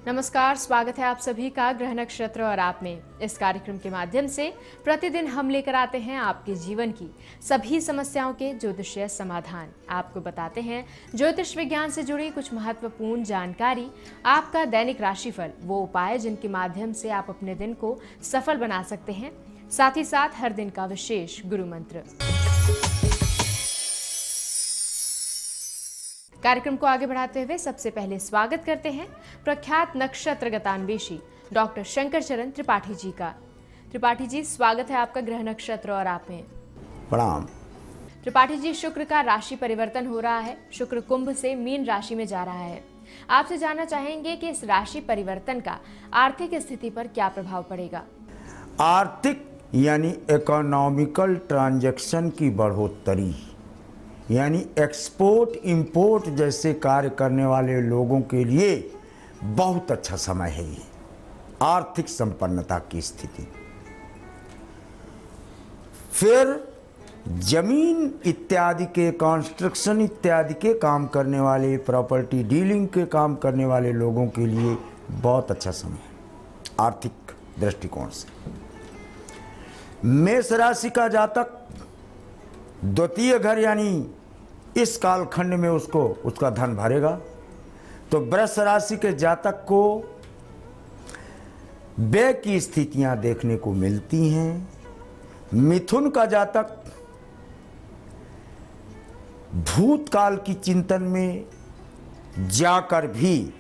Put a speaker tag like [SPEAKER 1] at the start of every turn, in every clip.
[SPEAKER 1] नमस्कार, स्वागत है आप सभी का ग्रह नक्षत्र और आप में। इस कार्यक्रम के माध्यम से प्रतिदिन हम लेकर आते हैं आपके जीवन की सभी समस्याओं के ज्योतिषीय समाधान। आपको बताते हैं ज्योतिष विज्ञान से जुड़ी कुछ महत्वपूर्ण जानकारी, आपका दैनिक राशिफल, वो उपाय जिनके माध्यम से आप अपने दिन को सफल बना सकते हैं, साथ ही साथ हर दिन का विशेष गुरु मंत्र। कार्यक्रम को आगे बढ़ाते हुए सबसे पहले स्वागत करते हैं प्रख्यात नक्षत्र गतान्वेषी डॉक्टर शंकर चरण त्रिपाठी जी का। त्रिपाठी जी, स्वागत है आपका ग्रह नक्षत्र और आप में।
[SPEAKER 2] प्रणाम।
[SPEAKER 1] त्रिपाठी जी, शुक्र का राशि परिवर्तन हो रहा है। शुक्र कुंभ से मीन राशि में जा रहा है। आपसे जानना चाहेंगे कि इस राशि परिवर्तन का आर्थिक स्थिति पर क्या प्रभाव पड़ेगा।
[SPEAKER 2] आर्थिक यानी इकोनॉमिकल ट्रांजैक्शन की बढ़ोतरी, यानी एक्सपोर्ट इंपोर्ट जैसे कार्य करने वाले लोगों के लिए बहुत अच्छा समय है ये। आर्थिक संपन्नता की स्थिति। फिर जमीन इत्यादि के, कंस्ट्रक्शन इत्यादि के काम करने वाले, प्रॉपर्टी डीलिंग के काम करने वाले लोगों के लिए बहुत अच्छा समय है आर्थिक दृष्टिकोण से। मेष राशि का जातक द्वितीय घर यानी इस कालखंड में उसका धन भरेगा। तो वृष राशि के जातक को व्यय की स्थितियां देखने को मिलती हैं। मिथुन का जातक भूतकाल की चिंतन में जाकर भी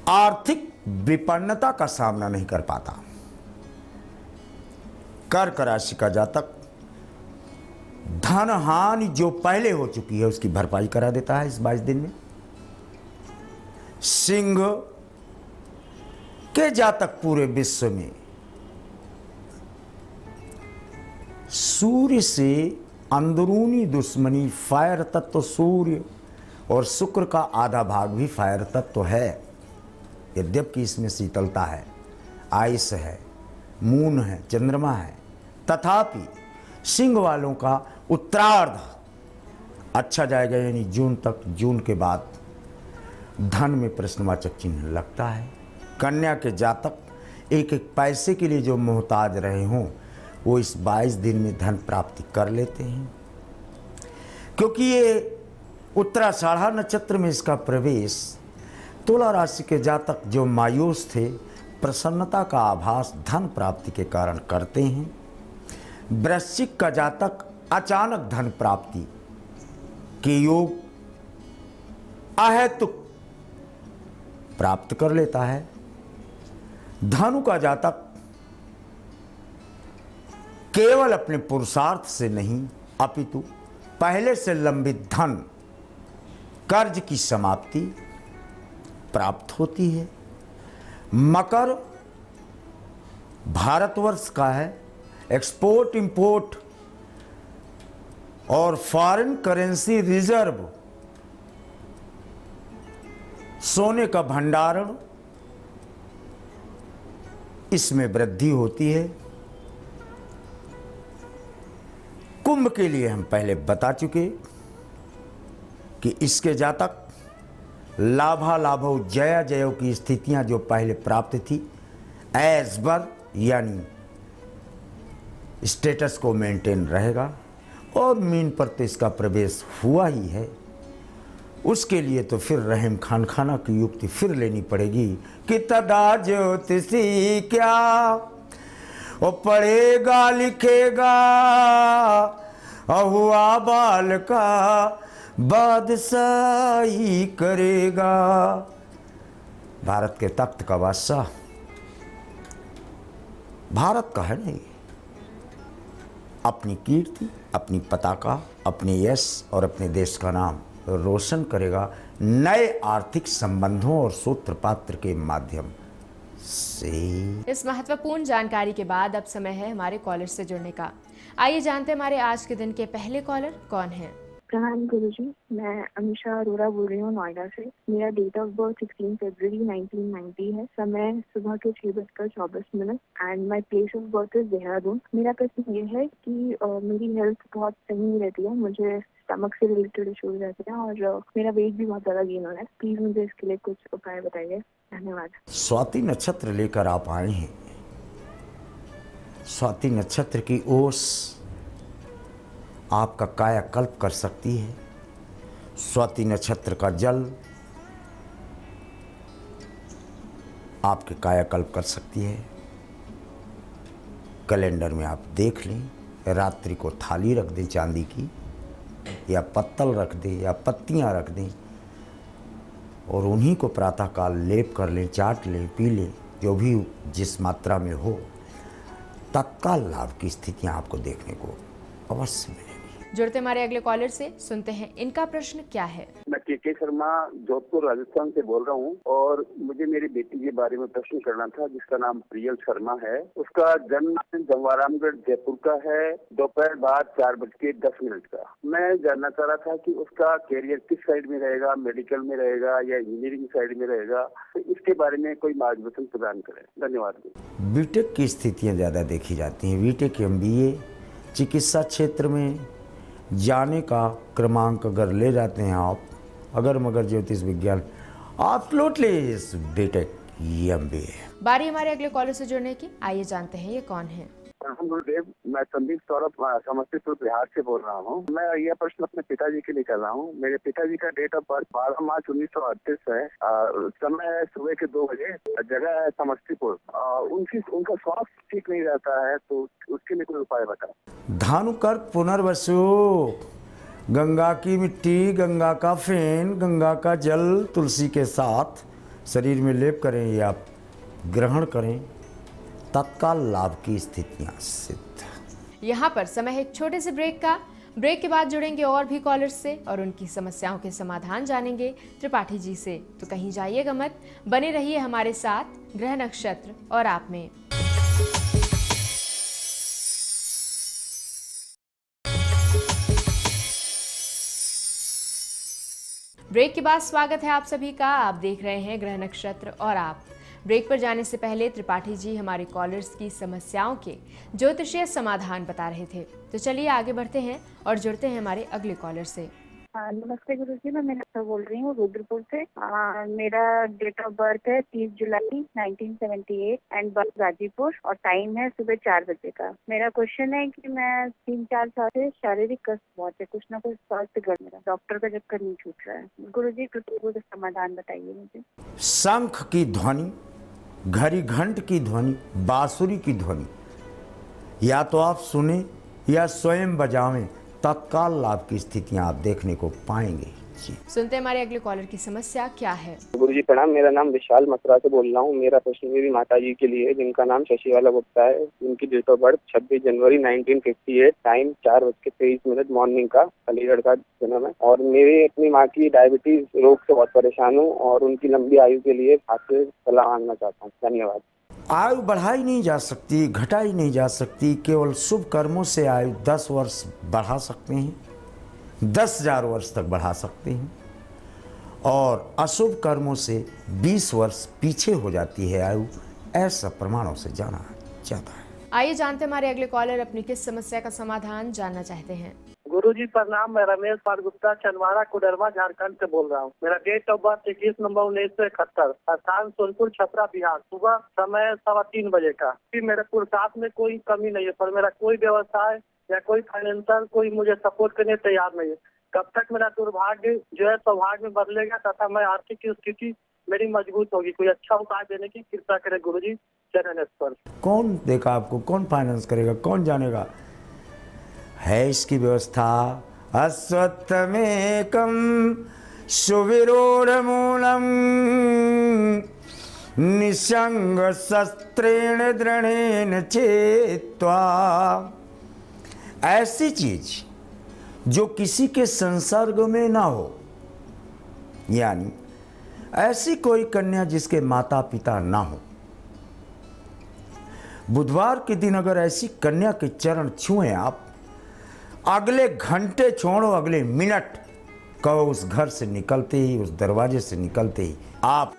[SPEAKER 2] आर्थिक विपन्नता का सामना नहीं कर पाता। कर्क राशि का जातक धन हानि जो पहले हो चुकी है उसकी भरपाई करा देता है इस 22 दिन में। सिंह के जातक पूरे विश्व में सूर्य से अंदरूनी दुश्मनी, फायर तत्व सूर्य और शुक्र का आधा भाग भी फायर तत्व है। यद्यपि इसमें शीतलता है, आइस है, मून है, चंद्रमा है, तथापि सिंह वालों का उत्तरार्ध अच्छा जाएगा, यानी जून तक। जून के बाद धन में प्रश्नवाचक चिन्ह लगता है। कन्या के जातक एक एक पैसे के लिए जो मोहताज रहे हों वो इस 22 दिन में धन प्राप्ति कर लेते हैं, क्योंकि ये उत्तराषाढ़ा नक्षत्र में इसका प्रवेश। तुला राशि के जातक जो मायूस थे, प्रसन्नता का आभास धन प्राप्ति के कारण करते हैं। वृश्चिक का जातक अचानक धन प्राप्ति के योग अहेतुक प्राप्त कर लेता है। धनु का जातक केवल अपने पुरुषार्थ से नहीं अपितु पहले से लंबित धन, कर्ज की समाप्ति प्राप्त होती है। मकर भारतवर्ष का है। एक्सपोर्ट इंपोर्ट और फॉरेन करेंसी रिजर्व, सोने का भंडारण, इसमें वृद्धि होती है। कुंभ के लिए हम पहले बता चुके कि इसके जातक लाभा लाभो जया जयो की स्थितियां जो पहले प्राप्त थी, ऐसबर यानी स्टेटस को मेंटेन रहेगा। और मीन पर तो इसका प्रवेश हुआ ही है। उसके लिए तो फिर रहम खान खाना की युक्ति फिर लेनी पड़ेगी कि तदा ज्योतिषी क्या वो पढ़ेगा लिखेगा, अहुआ बाल का बादशाही करेगा। भारत के तख्त का बादशाह भारत का है नहीं, अपनी कीर्ति, अपनी पताका, अपने यश और अपने देश का नाम रोशन करेगा नए आर्थिक संबंधों और सूत्रपात्र के माध्यम से।
[SPEAKER 1] इस महत्वपूर्ण जानकारी के बाद अब समय है हमारे कॉलर से जुड़ने का। आइए जानते हैं हमारे आज के दिन के पहले कॉलर कौन हैं।
[SPEAKER 3] प्रणाम गुरुजी, मैं अमीशा अरोड़ा बोल रही हूँ नोएडा से। मेरा डेट ऑफ बर्थ 16 फरवरी 1990 है। समय सुबह के 6:24 and my place of birth is Dehradun. मेरा प्रश्न ये है कि मेरी हेल्थ बहुत सही नहीं रहती है। मुझे स्टमक से रिलेटेड इश्यूज रहते हैं और मेरा वेट भी बहुत ज़्यादा गेन हो रहा है। प्लीज़ मुझे इसके लिए कुछ उपाय बताइए। धन्यवाद।
[SPEAKER 2] स्वाति नक्षत्र लेकर आप आए हैं। स्वाति नक्षत्र की ओस आपका कायाकल्प कर सकती है। स्वाति नक्षत्र का जल आपके कायाकल्प कर सकती है। कैलेंडर में आप देख लें, रात्रि को थाली रख दें चांदी की, या पत्तल रख दें या पत्तियां रख दें और उन्हीं को प्रातःकाल लेप कर लें, चाट लें, पी लें, जो भी जिस मात्रा में हो। तत्काल लाभ की स्थितियां आपको देखने को अवश्य मिलेंगी।
[SPEAKER 1] जुड़ते हमारे अगले कॉलर से, सुनते हैं इनका प्रश्न क्या है।
[SPEAKER 4] मैं के शर्मा जोधपुर राजस्थान से बोल रहा हूँ और मुझे मेरी बेटी के बारे में प्रश्न करना था, जिसका नाम प्रियल शर्मा है। उसका जन्म जवारामगढ़ जयपुर का है, दोपहर बाद 4:10 का। मैं जानना चाह रहा था कि उसका कैरियर किस साइड में रहेगा, मेडिकल में रहेगा या इंजीनियरिंग साइड में रहेगा, तो इसके बारे में कोई मार्गदर्शन प्रदान करें। धन्यवाद।
[SPEAKER 2] बीटेक की स्थितियां ज़्यादा देखी जाती हैं। बीटेक MBA चिकित्सा क्षेत्र में जाने का क्रमांक अगर ले जाते हैं आप, अगर मगर ज्योतिष विज्ञान, आप लौट ले इस बीटेक MBA।
[SPEAKER 1] बारी हमारे अगले कॉलर से जुड़ने की, आइए जानते हैं ये कौन है।
[SPEAKER 4] गुरुदेव, मैं संदीप सौरभ समस्तीपुर बिहार से बोल रहा हूँ। मैं यह प्रश्न अपने पिताजी के लिए कर रहा हूँ। मेरे पिताजी का डेट ऑफ बर्थ 12 मार्च 1938 है। समय है सुबह के 2 बजे, जगह है समस्तीपुर। उनका स्वास्थ्य ठीक नहीं रहता है, तो उसके लिए कोई उपाय बताओ।
[SPEAKER 2] धानुकर्क पुनर्वसु, गंगा की मिट्टी, गंगा का फेन, गंगा का जल तुलसी के साथ शरीर में लेप करें या ग्रहण करें, तत्काल लाभ की स्थितियां सिद्ध।
[SPEAKER 1] यहाँ पर समय है एक छोटे से ब्रेक का। ब्रेक के बाद जुड़ेंगे और भी कॉलर्स से और उनकी समस्याओं के समाधान जानेंगे त्रिपाठी जी से। तो कहीं जाइएगा मत, बने रहिए हमारे साथ ग्रह नक्षत्र और आप में। ब्रेक के बाद स्वागत है आप सभी का। आप देख रहे हैं ग्रह नक्षत्र और आप। ब्रेक पर जाने से पहले त्रिपाठी जी हमारे कॉलर्स की समस्याओं के ज्योतिषीय समाधान बता रहे थे। तो चलिए आगे बढ़ते हैं और जुड़ते हैं हमारे अगले कॉलर से।
[SPEAKER 3] नमस्ते गुरुजी, मैं मीना बोल रही हूँ रुद्रपुर से। मेरा डेट ऑफ बर्थ है 30 जुलाई 1978 एंड बर्थ गाजीपुर और टाइम है सुबह 4 बजे का। मेरा क्वेश्चन है कि मैं 3-4 साल से शारीरिक कष्ट बहुत है, कुछ ना कुछ स्वास्थ्य गड़ मेरा, डॉक्टर का चक्कर नहीं छूट रहा है। गुरुजी कुछ समाधान बताइए मुझे।
[SPEAKER 2] शंख की ध्वनि, घड़ी घंट की ध्वनि, बांसुरी की ध्वनि या तो आप सुने या स्वयं बजावें, तत्काल लाभ की स्थितियां आप देखने को पाएंगे। जी
[SPEAKER 1] सुनते हैं हमारे अगले कॉलर की समस्या क्या है।
[SPEAKER 5] गुरुजी प्रणाम, मेरा नाम विशाल मथुरा से बोल रहा हूँ। मेरा प्रश्न मेरी माता जी के लिए, जिनका नाम शशिवाला गुप्ता है। उनकी डेट ऑफ बर्थ 26 जनवरी 1958, टाइम 4:23 मॉर्निंग का, अलीगढ़ का जन्म है। और मेरी अपनी माँ की डायबिटीज रोग से बहुत परेशान हूँ और उनकी लंबी आयु के लिए आपसे सलाह मांगना चाहता हूँ। धन्यवाद।
[SPEAKER 2] आयु बढ़ाई नहीं जा सकती, घटाई नहीं जा सकती। केवल शुभ कर्मों से आयु 10 वर्ष बढ़ा सकते हैं, 10,000 वर्ष तक बढ़ा सकते हैं, और अशुभ कर्मों से 20 वर्ष पीछे हो जाती है आयु, ऐसा प्रमाणों से जाना जाता है।
[SPEAKER 1] आइए जानते हैं हमारे अगले कॉलर अपनी किस समस्या का समाधान जानना चाहते हैं।
[SPEAKER 6] गुरुजी प्रणाम, मैं रमेश पाल गुप्ता चंदवाड़ा कुडरमा झारखंड से बोल रहा हूँ। मेरा डेट ऑफ बर्थ 21 नवंबर 1971, स्थान सोनपुर छपरा बिहार, सुबह समय 3:15 बजे का। फिर मेरे पुरुषार्थ में कोई कमी नहीं है, पर मेरा कोई व्यवसाय या कोई फाइनेंशियल कोई मुझे सपोर्ट करने तैयार नहीं है। कब तक मेरा दुर्भाग्य जो है सौभाग्य में बदलेगा तथा मैं आर्थिक स्थिति मेरी मजबूत होगी? कोई अच्छा उपाय देने की कृपा करें गुरुजी, चरण स्पर्श।
[SPEAKER 2] कौन देगा आपको, कौन फाइनेंस करेगा, कौन जानेगा? है इसकी व्यवस्था। अश्वत्थमेकं सुविरूढ़ मूलम निसंग शस्त्रेण दृढ़ेन चेत्वा। ऐसी चीज जो किसी के संसर्ग में ना हो, यानी ऐसी कोई कन्या जिसके माता पिता ना हो। बुधवार के दिन अगर ऐसी कन्या के चरण छुएं आप, अगले घंटे छोड़ो, अगले मिनट कहो, उस घर से निकलते ही, उस दरवाजे से निकलते ही आप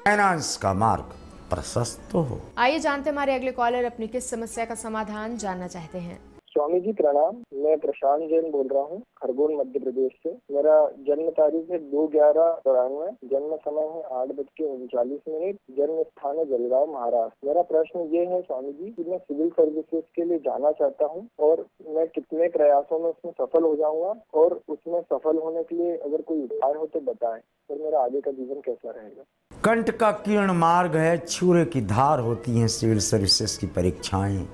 [SPEAKER 2] फाइनेंस का मार्ग प्रशस्त हो।
[SPEAKER 1] आइए जानते हैं हमारे अगले कॉलर अपनी किस समस्या का समाधान जानना चाहते हैं।
[SPEAKER 5] स्वामी जी प्रणाम, मैं प्रशांत जैन बोल रहा हूँ, खरगोन मध्य प्रदेश से। मेरा जन्म तारीख है 2/11/92, जन्म समय है 8:39, जन्म स्थान है जलगांव महाराष्ट्र। मेरा प्रश्न ये है स्वामी जी कि मैं सिविल सर्विसेज के लिए जाना चाहता हूँ और मैं कितने प्रयासों में उसमें सफल हो जाऊंगा, और उसमें सफल होने के लिए अगर कोई उपाय हो तो बताएं, और मेरा आगे का जीवन कैसा रहेगा।
[SPEAKER 2] कंठ का किरण मार्ग है, छुरे की धार होती हैं सिविल सर्विसेज की परीक्षाएं,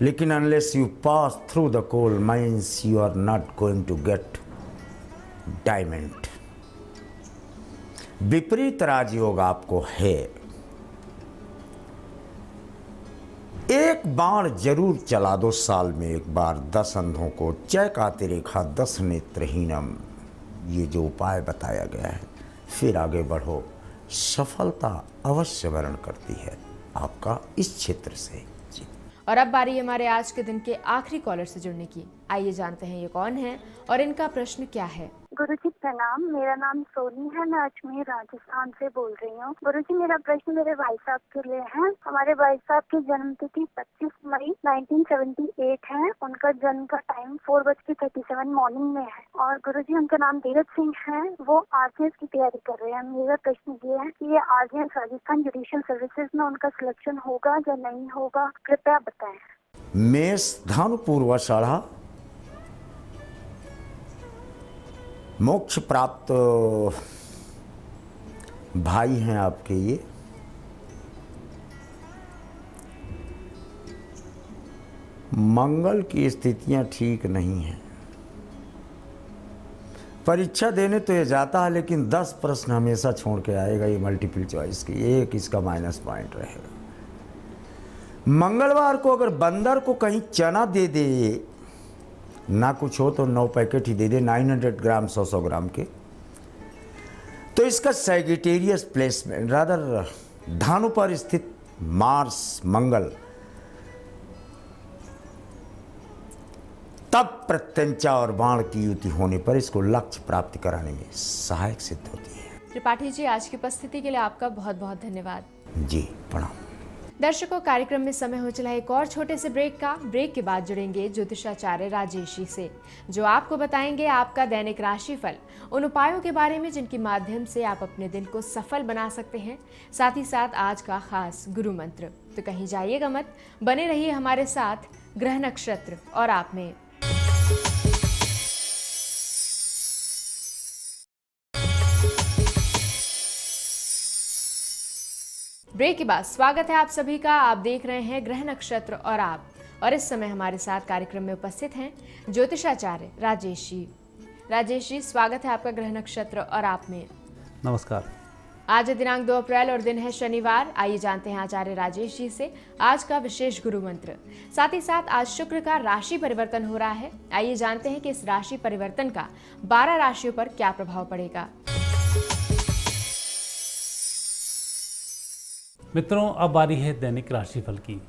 [SPEAKER 2] लेकिन unless you pass through the coal mines you are not going to get diamond. विपरीत राजयोग आपको है। एक बाण जरूर चला दो साल में एक बार 10 अंधों को, चैकाति रेखा 10 नेत्रहीनम, ये जो उपाय बताया गया है, फिर आगे बढ़ो। सफलता अवश्य वर्ण करती है आपका इस क्षेत्र से।
[SPEAKER 1] और अब बारी हमारे आज के दिन के आखिरी कॉलर से जुड़ने की। आइए जानते हैं ये कौन है और इनका प्रश्न क्या है।
[SPEAKER 7] गुरुजी प्रणाम, मेरा नाम सोनी है, मैं अजमेर राजस्थान से बोल रही हूँ। गुरुजी मेरा प्रश्न मेरे भाई साहब के लिए है। हमारे भाई साहब की जन्म तिथि 25 मई 1978 है। उनका जन्म का टाइम 4:37 मॉर्निंग में है। और गुरुजी उनका नाम धीरज सिंह है, वो आरजीएस की तैयारी कर रहे हैं। मेरा प्रश्न ये है कि ये आरजीएस राजस्थान जुडिशियल सर्विसेज में उनका सिलेक्शन होगा या नहीं होगा, कृपया बताएं।
[SPEAKER 2] मेष धनु पूर्वाषाढ़ा, मोक्ष प्राप्त भाई हैं आपके ये। मंगल की स्थितियां ठीक नहीं हैं। परीक्षा देने तो ये जाता है, लेकिन 10 प्रश्न हमेशा छोड़ के आएगा ये मल्टीपल चॉइस की, एक इसका माइनस पॉइंट रहेगा। मंगलवार को अगर बंदर को कहीं चना दे दे, ना कुछ हो तो 9 पैकेट ही दे दे, 900 ग्राम 100 ग्राम के, तो इसका सैगिटेरियस प्लेसमेंट रादर धानु पर स्थित मार्स मंगल तब प्रत्यंचा और बाण की युति होने पर इसको लक्ष्य प्राप्ति कराने में सहायक सिद्ध होती है।
[SPEAKER 1] त्रिपाठी जी, आज की उपस्थिति के लिए आपका बहुत बहुत धन्यवाद।
[SPEAKER 2] जी प्रणाम।
[SPEAKER 1] दर्शकों, कार्यक्रम में समय हो चला एक और छोटे से ब्रेक का। ब्रेक के बाद जुड़ेंगे ज्योतिषाचार्य राजेश जी से, जो आपको बताएंगे आपका दैनिक राशिफल, उन उपायों के बारे में जिनके माध्यम से आप अपने दिन को सफल बना सकते हैं, साथ ही साथ आज का खास गुरु मंत्र। तो कहीं जाइएगा मत, बने रहिए हमारे साथ ग्रह नक्षत्र और आप में। ब्रेक के बाद स्वागत है आप सभी का। आप देख रहे हैं ग्रह नक्षत्र और आप, और इस समय हमारे साथ कार्यक्रम में उपस्थित हैं ज्योतिषाचार्य राजेश जी। राजेश जी, स्वागत है आपका ग्रह नक्षत्र और आप में।
[SPEAKER 8] नमस्कार।
[SPEAKER 1] आज है दिनांक 2 अप्रैल और दिन है शनिवार। आइए जानते हैं आचार्य राजेश जी से आज का विशेष गुरु मंत्र। साथ ही साथ आज शुक्र का राशि परिवर्तन हो रहा है। आइए जानते हैं कि इस राशि परिवर्तन का 12 राशियों पर क्या प्रभाव पड़ेगा।
[SPEAKER 8] मित्रों, अब बारी है दैनिक राशिफल की।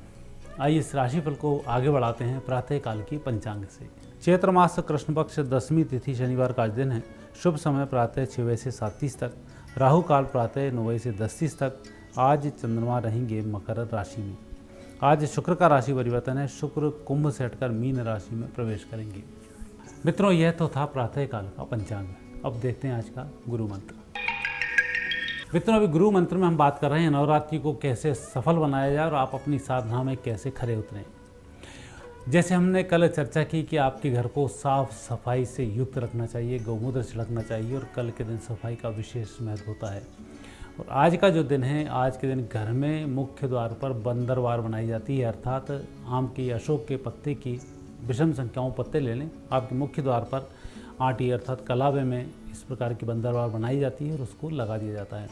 [SPEAKER 8] आइए इस राशिफल को आगे बढ़ाते हैं प्रातः काल की पंचांग से। चैत्र मास कृष्ण पक्ष 10वीं तिथि शनिवार का दिन है। शुभ समय प्रातः 6 बजे से 7:30 तक, राहु काल प्रातः 9 बजे से 10:30 तक। आज चंद्रमा रहेंगे मकर राशि में। आज शुक्र का राशि परिवर्तन है। शुक्र कुंभ से हटकर मीन राशि में प्रवेश करेंगे। मित्रों, यह तो था प्रातः काल का पंचांग। अब देखते हैं आज का गुरु मंत्र। मित्रों, अभी गुरु मंत्र में हम बात कर रहे हैं नवरात्रि को कैसे सफल बनाया जाए और आप अपनी साधना में कैसे खरे उतरें। जैसे हमने कल चर्चा की कि आपके घर को साफ सफाई से युक्त रखना चाहिए, गौमूत्र छिड़कना चाहिए, और कल के दिन सफाई का विशेष महत्व होता है। और आज का जो दिन है, आज के दिन घर में मुख्य द्वार पर बंदरवार बनाई जाती है, अर्थात आम के अशोक के पत्ते की विषम संख्याओं पत्ते ले लें। आपके मुख्य द्वार पर आटी अर्थात कलावे में इस प्रकार की बंदरवार बनाई जाती है और उसको लगा दिया जाता है।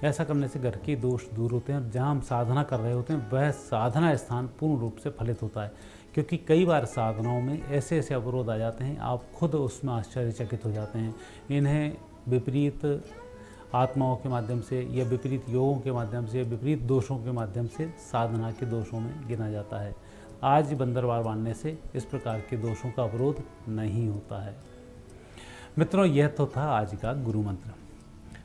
[SPEAKER 8] ऐसा करने से घर के दोष दूर होते हैं और जहाँ हम साधना कर रहे होते हैं वह साधना स्थान पूर्ण रूप से फलित होता है। क्योंकि कई बार साधनाओं में ऐसे ऐसे अवरोध आ जाते हैं, आप खुद उसमें आश्चर्यचकित हो जाते हैं। इन्हें विपरीत आत्माओं के माध्यम से या विपरीत योगों के माध्यम से या विपरीत दोषों के माध्यम से साधना के दोषों में गिना जाता है। आज बंदरवार बांधने से इस प्रकार के दोषों का अवरोध नहीं होता है। मित्रों, यह तो था आज का गुरु मंत्र।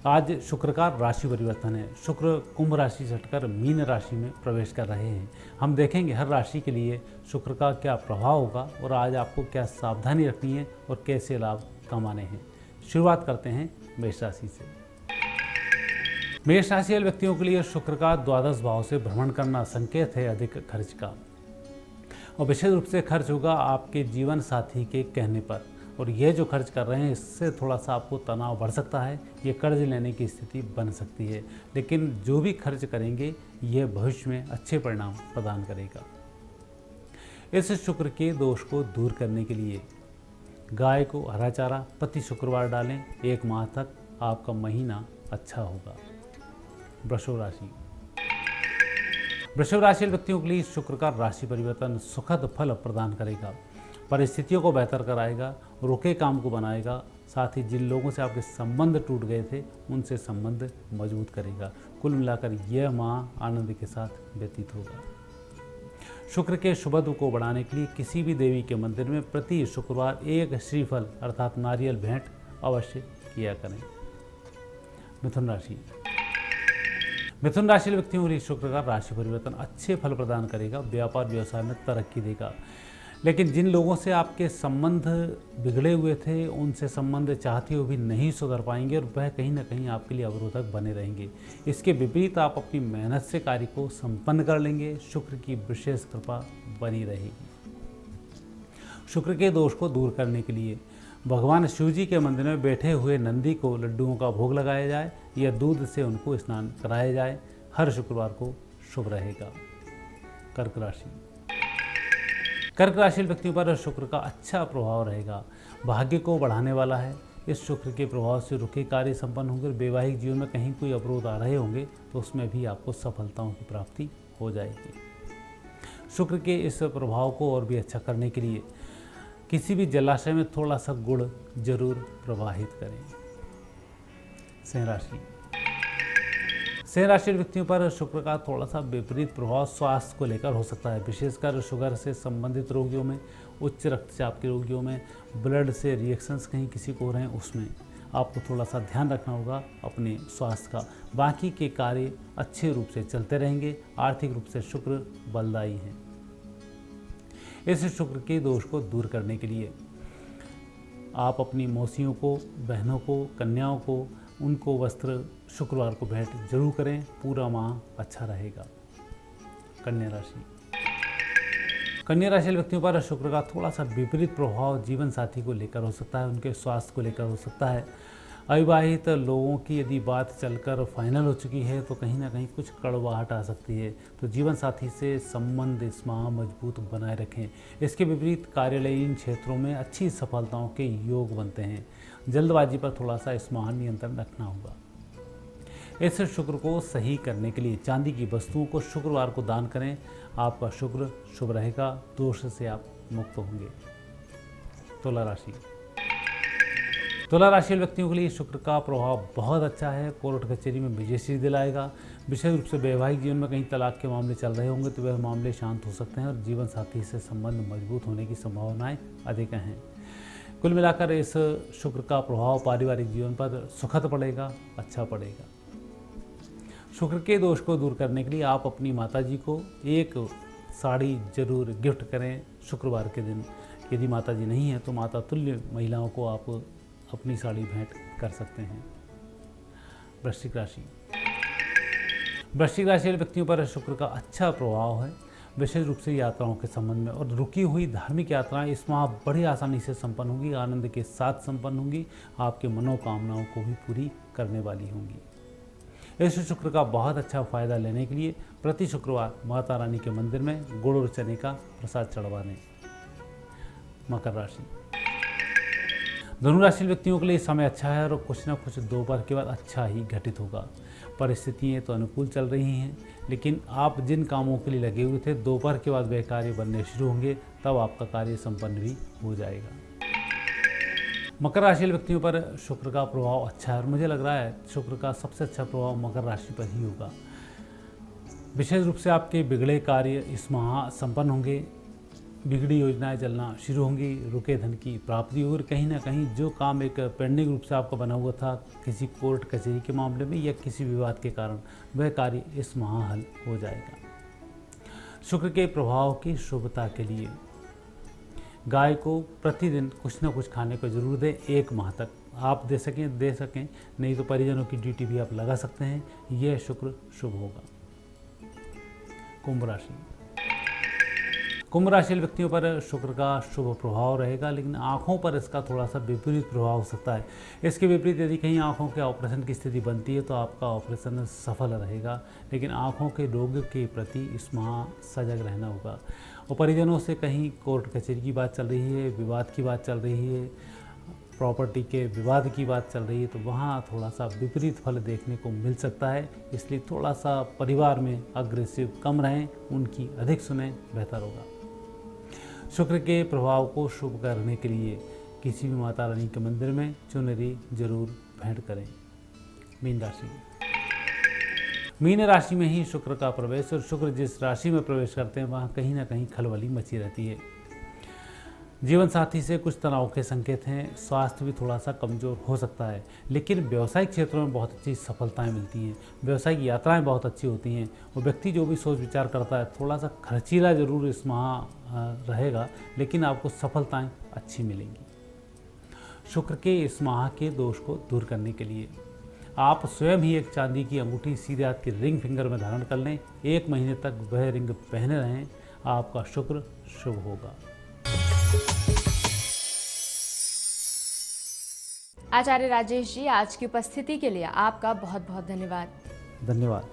[SPEAKER 8] आज शुक्र का राशि परिवर्तन है। शुक्र कुंभ राशि से हटकर मीन राशि में प्रवेश कर रहे हैं। हम देखेंगे हर राशि के लिए शुक्र का क्या प्रभाव होगा और आज आपको क्या सावधानी रखनी है और कैसे लाभ कमाने हैं। शुरुआत करते हैं मेष राशि से। मेष राशि वाले व्यक्तियों के लिए शुक्र का द्वादश भाव से भ्रमण करना संकेत है अधिक खर्च का, और विशेष रूप से खर्च होगा आपके जीवन साथी के कहने पर। और यह जो खर्च कर रहे हैं इससे थोड़ा सा आपको तनाव बढ़ सकता है, ये कर्ज लेने की स्थिति बन सकती है, लेकिन जो भी खर्च करेंगे यह भविष्य में अच्छे परिणाम प्रदान करेगा। इस शुक्र के दोष को दूर करने के लिए गाय को हरा चारा प्रति शुक्रवार डालें। 1 माह तक आपका महीना अच्छा होगा। वृषभ राशि। वृषभ राशि व्यक्तियों के लिए शुक्र का राशि परिवर्तन सुखद फल प्रदान करेगा, परिस्थितियों को बेहतर कराएगा, रुके काम को बनाएगा, साथ ही जिन लोगों से आपके संबंध टूट गए थे उनसे संबंध मजबूत करेगा। कुल मिलाकर यह माह आनंद के साथ व्यतीत होगा। शुक्र के शुभत्व को बढ़ाने के लिए किसी भी देवी के मंदिर में प्रति शुक्रवार 1 श्रीफल अर्थात नारियल भेंट अवश्य किया करें। मिथुन राशि। मिथुन राशि व्यक्तियों के लिए शुक्र का राशि परिवर्तन अच्छे फल प्रदान करेगा, व्यापार व्यवसाय में तरक्की देगा, लेकिन जिन लोगों से आपके संबंध बिगड़े हुए थे उनसे संबंध चाहते हुए भी नहीं सुधर पाएंगे और वह कहीं ना कहीं आपके लिए अवरोधक बने रहेंगे। इसके विपरीत आप अपनी मेहनत से कार्य को संपन्न कर लेंगे। शुक्र की विशेष कृपा बनी रहेगी। शुक्र के दोष को दूर करने के लिए भगवान शिव जी के मंदिर में बैठे हुए नंदी को लड्डुओं का भोग लगाया जाए या दूध से उनको स्नान कराया जाए। हर शुक्रवार को शुभ रहेगा। कर्क राशि। कर्क राशि व्यक्तियों पर शुक्र का अच्छा प्रभाव रहेगा, भाग्य को बढ़ाने वाला है। इस शुक्र के प्रभाव से रुके कार्य संपन्न होंगे। वैवाहिक जीवन में कहीं कोई अवरोध आ रहे होंगे तो उसमें भी आपको सफलताओं की प्राप्ति हो जाएगी। शुक्र के इस प्रभाव को और भी अच्छा करने के लिए किसी भी जलाशय में थोड़ा सा गुड़ जरूर प्रवाहित करें। सिंह राशि। सिंह राशि व्यक्तियों पर शुक्र का थोड़ा सा विपरीत प्रभाव स्वास्थ्य को लेकर हो सकता है, विशेषकर शुगर से संबंधित रोगियों में, उच्च रक्तचाप के रोगियों में, ब्लड से रिएक्शंस कहीं किसी को हो रहे हैं उसमें आपको थोड़ा सा ध्यान रखना होगा अपने स्वास्थ्य का। बाकी के कार्य अच्छे रूप से चलते रहेंगे। आर्थिक रूप से शुक्र बलदायी है। इस शुक्र के दोष को दूर करने के लिए आप अपनी मौसियों को, बहनों को, कन्याओं को उनको वस्त्र शुक्रवार को भेंट जरूर करें। पूरा माह अच्छा रहेगा। कन्या राशि। कन्या राशि व्यक्तियों पर शुक्र का थोड़ा सा विपरीत प्रभाव जीवन साथी को लेकर हो सकता है, उनके स्वास्थ्य को लेकर हो सकता है। अविवाहित लोगों की यदि बात चलकर फाइनल हो चुकी है तो कहीं ना कहीं कुछ कड़वाहट आ सकती है, तो जीवन साथी से संबंध इस माह मजबूत बनाए रखें। इसके विपरीत कार्यालयीन क्षेत्रों में अच्छी सफलताओं के योग बनते हैं। जल्दबाजी पर थोड़ा सा इस माह नियंत्रण रखना होगा। इस शुक्र को सही करने के लिए चांदी की वस्तुओं को शुक्रवार को दान करें। आपका शुक्र शुभ रहेगा, दोष से आप मुक्त होंगे। तुला राशि। तुला राशि व्यक्तियों के लिए शुक्र का प्रभाव बहुत अच्छा है। कोर्ट कचहरी में विजयश्री दिलाएगा। विशेष रूप से वैवाहिक जीवन में कहीं तलाक के मामले चल रहे होंगे तो वह मामले शांत हो सकते हैं और जीवन साथी से संबंध मजबूत होने की संभावनाएं अधिक हैं। कुल मिलाकर इस शुक्र का प्रभाव पारिवारिक जीवन पर सुखद पड़ेगा, अच्छा पड़ेगा। शुक्र के दोष को दूर करने के लिए आप अपनी माताजी को एक साड़ी जरूर गिफ्ट करें शुक्रवार के दिन। यदि माताजी नहीं है तो माता तुल्य महिलाओं को आप अपनी साड़ी भेंट कर सकते हैं। वृश्चिक राशि। वृश्चिक राशि व्यक्तियों पर शुक्र का अच्छा प्रभाव है, विशेष रूप से यात्राओं के संबंध में, और रुकी हुई धार्मिक यात्राएं इस माह बड़ी आसानी से संपन्न होंगी, आनंद के साथ संपन्न होंगी। आपके मनोकामनाओं को भी पूरी करने वाली होंगी। इस शुक्र का बहुत अच्छा फायदा लेने के लिए प्रति शुक्रवार माता रानी के मंदिर में गुड़ और चने का प्रसाद चढ़वा दें। मकर राशि। धनु राशि व्यक्तियों के लिए समय अच्छा है और कुछ ना कुछ दोपहर के बाद अच्छा ही घटित होगा। परिस्थितियाँ तो अनुकूल चल रही हैं, लेकिन आप जिन कामों के लिए लगे हुए थे दोपहर के बाद वे कार्य बनने शुरू होंगे, तब आपका कार्य संपन्न भी हो जाएगा। मकर राशि व्यक्तियों पर शुक्र का प्रभाव अच्छा है और मुझे लग रहा है शुक्र का सबसे अच्छा प्रभाव मकर राशि पर ही होगा। विशेष रूप से आपके बिगड़े कार्य इस माह संपन्न होंगे। बिगड़ी योजनाएं चलना शुरू होंगी, रुके धन की प्राप्ति और कहीं ना कहीं जो काम एक पेंडिंग रूप से आपका बना हुआ था किसी कोर्ट कचहरी के मामले में या किसी विवाद के कारण, वह कार्य इस माह हल हो जाएगा। शुक्र के प्रभाव की शुभता के लिए गाय को प्रतिदिन कुछ न कुछ खाने को जरूर दें। 1 माह तक आप दे सकें, नहीं तो परिजनों की ड्यूटी भी आप लगा सकते हैं। यह शुक्र शुभ होगा। कुंभ राशि व्यक्तियों पर शुक्र का शुभ प्रभाव रहेगा, लेकिन आँखों पर इसका थोड़ा सा विपरीत प्रभाव हो सकता है। इसके विपरीत यदि कहीं आँखों के ऑपरेशन की स्थिति बनती है तो आपका ऑपरेशन सफल रहेगा, लेकिन आँखों के रोग के प्रति इस माह सजग रहना होगा। और परिजनों से कहीं कोर्ट कचहरी की बात चल रही है, विवाद की बात चल रही है, प्रॉपर्टी के विवाद की बात चल रही है, तो वहाँ थोड़ा सा विपरीत फल देखने को मिल सकता है। इसलिए थोड़ा सा परिवार में अग्रेसिव कम रहें, उनकी अधिक सुनें, बेहतर होगा। शुक्र के प्रभाव को शुभ करने के लिए किसी भी माता रानी के मंदिर में चुनरी जरूर भेंट करें। मीन राशि में ही शुक्र का प्रवेश, और शुक्र जिस राशि में प्रवेश करते हैं वहाँ कहीं ना कहीं खलबली मची रहती है। जीवन साथी से कुछ तनाव के संकेत हैं। स्वास्थ्य भी थोड़ा सा कमज़ोर हो सकता है, लेकिन व्यावसायिक क्षेत्रों में बहुत अच्छी सफलताएं मिलती हैं। व्यावसायिक यात्राएं बहुत अच्छी होती हैं। और व्यक्ति जो भी सोच विचार करता है थोड़ा सा खर्चीला जरूर इस माह रहेगा, लेकिन आपको सफलताएं अच्छी मिलेंगी। शुक्र के इस माह के दोष को दूर करने के लिए आप स्वयं ही एक चांदी की अंगूठी सीधे हाथ की रिंग फिंगर में धारण कर लें। 1 महीने तक वह रिंग पहने रहें, आपका शुक्र शुभ होगा।
[SPEAKER 1] आचार्य राजेश जी, आज की उपस्थिति के लिए आपका बहुत बहुत धन्यवाद।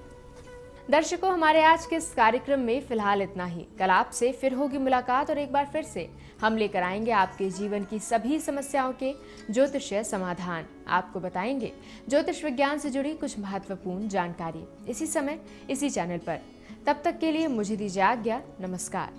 [SPEAKER 1] दर्शकों, हमारे आज के इस कार्यक्रम में फिलहाल इतना ही। कल आपसे फिर होगी मुलाकात और एक बार फिर से हम लेकर आएंगे आपके जीवन की सभी समस्याओं के ज्योतिषीय समाधान। आपको बताएंगे ज्योतिष विज्ञान से जुड़ी कुछ महत्वपूर्ण जानकारी इसी समय इसी चैनल पर। तब तक के लिए मुझे दीजिए आज्ञा। नमस्कार।